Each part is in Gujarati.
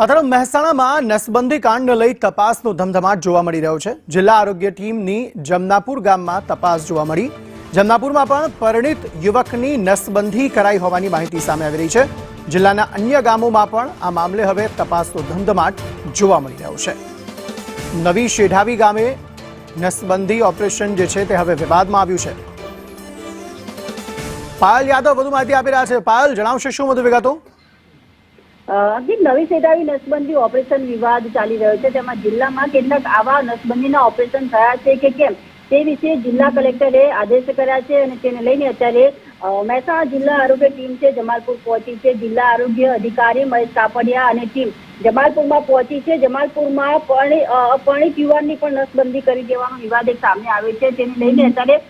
તરફ મહેસાણામાં નસબંધી કાંડને લઈ તપાસનો ધમધમાટ જોવા મળી રહ્યો છે। જિલ્લા આરોગ્ય ટીમની જમનાપુર ગામમાં તપાસ જોવા મળી। જમનાપુરમાં પણ પરિણીત યુવકની નસબંધી કરાઈ હોવાની માહિતી સામે આવી રહી છે। જિલ્લાના અન્ય ગામોમાં પણ આ મામલે હવે તપાસનો ધમધમાટ જોવા મળી રહ્યો છે। નવી શેઢાવી ગામે નસબંધી ઓપરેશન જે છે તે હવે વિવાદમાં આવ્યું છે। પાયલ યાદવ વધુ માહિતી આપી રહ્યા છે। પાયલ, જણાવશો શું વધુ વિગતો? નવી સેડાવી નસબંધી ઓપરેશન વિવાદ ચાલી રહ્યો છે, તેમાં જિલ્લામાં કેટલાક આવા નસબંધીના ઓપરેશન થયા છે કે કેમ તે વિશે જિલ્લા કલેક્ટરે આદેશ કર્યા છે અને તેને લઈને અત્યારે મહેસાણા જિલ્લા આરોગ્ય ટીમ છે જમાલપુર પહોંચી છે। જિલ્લા આરોગ્ય અધિકારી મહેશ કાપડિયા અને ટીમ જમાલપુરમાં પહોંચી છે। જમાલપુરમાં અપરિણીત યુવાનની પણ નસબંધી કરી દેવાનો વિવાદ એક સામે આવ્યો છે, તેને લઈને અત્યારે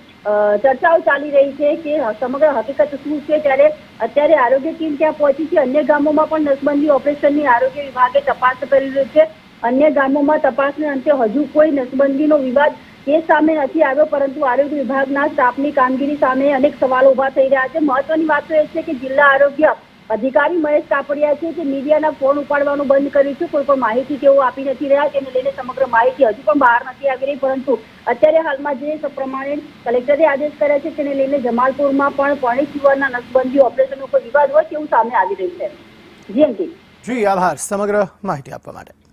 ચર્ચાઓ ચાલી રહી છે કે સમગ્ર હકીકત શું છે। ત્યારે અત્યારે આરોગ્ય ટીમ ત્યાં પહોંચી છે। અન્ય ગામોમાં પણ નસબંધી ઓપરેશનની આરોગ્ય વિભાગે તપાસ કરી રહ્યું છે। અન્ય ગામોમાં તપાસને અંતે હજુ કોઈ નસબંધીનો વિવાદ એ સામે નથી આવ્યો, પરંતુ આરોગ્ય વિભાગના સ્ટાફની કામગીરી સામે અનેક સવાલો ઉભા થઈ રહ્યા છે। મહત્વની વાત તો એ છે કે જિલ્લા આરોગ્ય અધિકારી મહેશ કાપડિયા છે કે મીડિયાના ફોન ઉપાડવાનું બંધ કર્યું છે, કોઈ પણ માહિતી તેઓ આપી નથી રહ્યા, તેને લઈને સમગ્ર માહિતી હજુ પણ બહાર નથી આવી રહી। પરંતુ અત્યારે હાલમાં જે પ્રમાણે કલેક્ટરે આદેશ કર્યા છે તેને લઈને જમાલપુરમાં પણ પરિણીત યુવાનના નસબંધી ઓપરેશન ઉપર વિવાદ હોય તેવું સામે આવી રહ્યું છે। જી આભાર સમગ્ર માહિતી આપવા માટે।